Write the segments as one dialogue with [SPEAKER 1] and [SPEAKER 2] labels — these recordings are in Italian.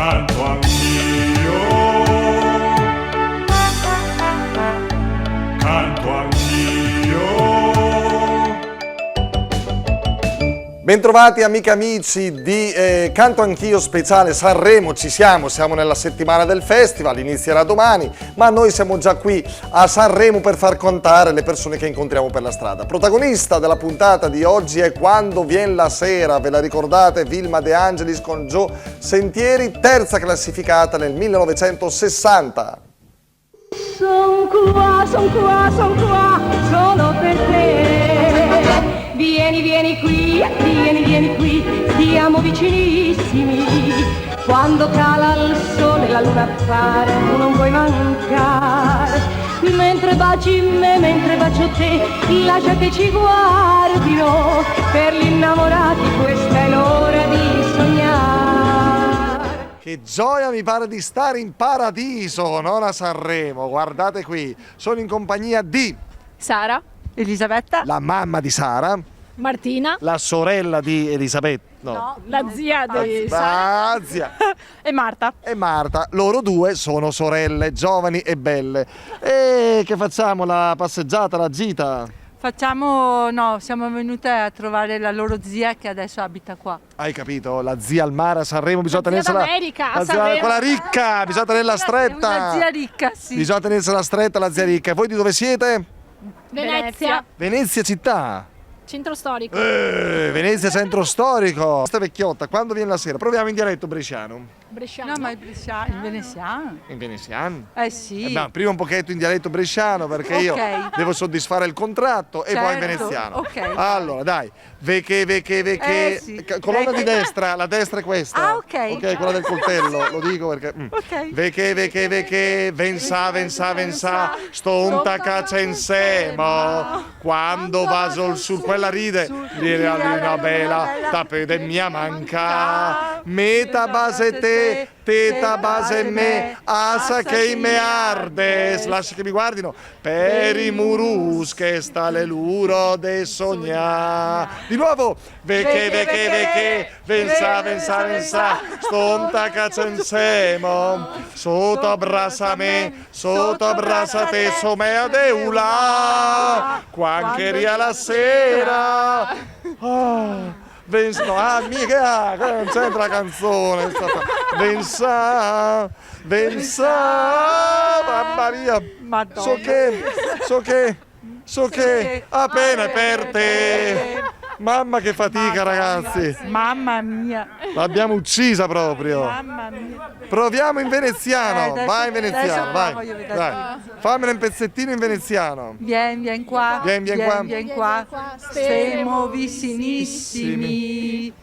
[SPEAKER 1] canto anch'io, canto anch'io.
[SPEAKER 2] Bentrovati amiche e amici di Canto Anch'io speciale Sanremo, siamo nella settimana del festival, inizierà domani, ma noi siamo già qui a Sanremo per far contare le persone che incontriamo per la strada. Protagonista della puntata di oggi è Quando vien la sera, ve la ricordate? Vilma De Angelis con Gio Sentieri, terza classificata nel 1960.
[SPEAKER 3] Son qua, solo per te. Vieni qui, stiamo vicinissimi. Quando cala il sole, la luna appare, tu non puoi mancare. Mentre baci me, mentre bacio te, lascia che ci guardino. Per gli innamorati questa è l'ora di sognare.
[SPEAKER 2] Che gioia, mi pare di stare in paradiso, non a Sanremo. Guardate qui, sono in compagnia di
[SPEAKER 4] Sara,
[SPEAKER 5] Elisabetta,
[SPEAKER 2] la mamma di Sara,
[SPEAKER 4] Martina,
[SPEAKER 2] la sorella di Elisabetta,
[SPEAKER 4] la zia di Sara
[SPEAKER 2] zia.
[SPEAKER 5] e Marta.
[SPEAKER 2] E Marta, loro due sono sorelle, giovani e belle. E che facciamo? La passeggiata, la gita?
[SPEAKER 5] Siamo venute a trovare la loro zia che adesso abita qua.
[SPEAKER 2] Hai capito? La zia al mare a Sanremo, bisogna tenersela.
[SPEAKER 4] d'America, a
[SPEAKER 2] la zia,
[SPEAKER 4] Sanremo.
[SPEAKER 2] quella ricca, bisogna tenerla stretta.
[SPEAKER 5] Una zia ricca, sì.
[SPEAKER 2] Bisogna tenersela stretta, la zia ricca. E voi di dove siete?
[SPEAKER 4] Venezia,
[SPEAKER 2] Venezia città.
[SPEAKER 4] centro storico.
[SPEAKER 2] Venezia centro storico. Questa vecchiotta, quando viene la sera? Proviamo in dialetto bresciano.
[SPEAKER 4] Bresciano.
[SPEAKER 5] No, ma il veneziano.
[SPEAKER 2] In veneziano?
[SPEAKER 5] Sì.
[SPEAKER 2] Abbiamo prima un pochetto in dialetto bresciano perché io
[SPEAKER 5] Ok.
[SPEAKER 2] devo soddisfare il contratto e poi in
[SPEAKER 5] Certo,
[SPEAKER 2] veneziano.
[SPEAKER 5] ok.
[SPEAKER 2] Allora, dai, veche,
[SPEAKER 5] Sì.
[SPEAKER 2] colonna di destra, la destra è questa.
[SPEAKER 5] Ah, ok.
[SPEAKER 2] Ok, quella del coltello, lo dico perché.
[SPEAKER 5] Ok.
[SPEAKER 2] Veche, vensa, stonta caccia insieme. Quando vaso sul quella ride, viene una bella, tapede mia manca. Meta base te, teta base me, asa che me ardes. Lascia che mi guardino. Per i murus che sta le luro de sogna. Di nuovo. Veche, vensa, stonta caccia insieme. Sotto abbraccia me, sotto abbraccia te, somea deula. Quancheria la sera. Mica, non c'entra la canzone. Vensa, mamma mia.
[SPEAKER 5] Madonna.
[SPEAKER 2] So che, appena per te. Mamma che fatica, ragazzi.
[SPEAKER 5] Mamma mia.
[SPEAKER 2] L'abbiamo uccisa proprio.
[SPEAKER 5] Mamma mia.
[SPEAKER 2] Proviamo in veneziano.
[SPEAKER 5] Adesso-
[SPEAKER 2] Vai in veneziano,
[SPEAKER 5] adesso
[SPEAKER 2] vai.
[SPEAKER 5] voglio vedere.
[SPEAKER 2] Vai. Fammelo un pezzettino in veneziano.
[SPEAKER 5] Vien qua.
[SPEAKER 2] Vien qua.
[SPEAKER 5] Stiamo vicinissimi.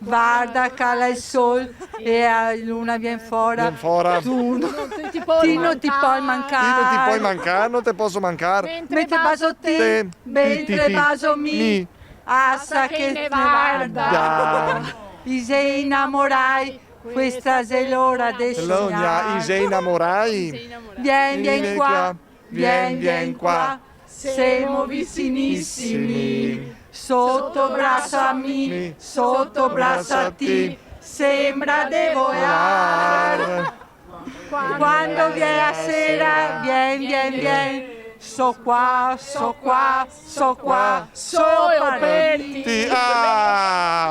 [SPEAKER 5] Guarda, cala il sol e la luna vien fora.
[SPEAKER 2] Vien fora.
[SPEAKER 5] Tu
[SPEAKER 4] Non ti puoi
[SPEAKER 5] ti non ti puoi mancare.
[SPEAKER 2] Io non ti puoi mancare, non te posso mancare.
[SPEAKER 5] Mentre bacio te, mentre bacio mi, assa che ne guarda. Ti sei innamorai, questa è l'ora del
[SPEAKER 2] Logna,
[SPEAKER 5] sognare.
[SPEAKER 2] Ise innamorai.
[SPEAKER 5] Vien qua, vien qua, siamo vicinissimi. Sotto braccia mi, sotto braccia ti, sembra di volare. Quando viene la sera, vien. So qua, per te.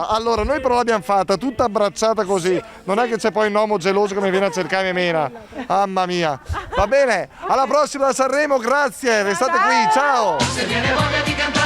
[SPEAKER 2] Allora, noi però l'abbiamo fatta tutta abbracciata così. Non è che c'è poi un uomo geloso che mi viene a cercare e mena. Mamma mia. Va bene, alla prossima da Sanremo, grazie. Restate qui, ciao.
[SPEAKER 6] Se viene voglia di cantare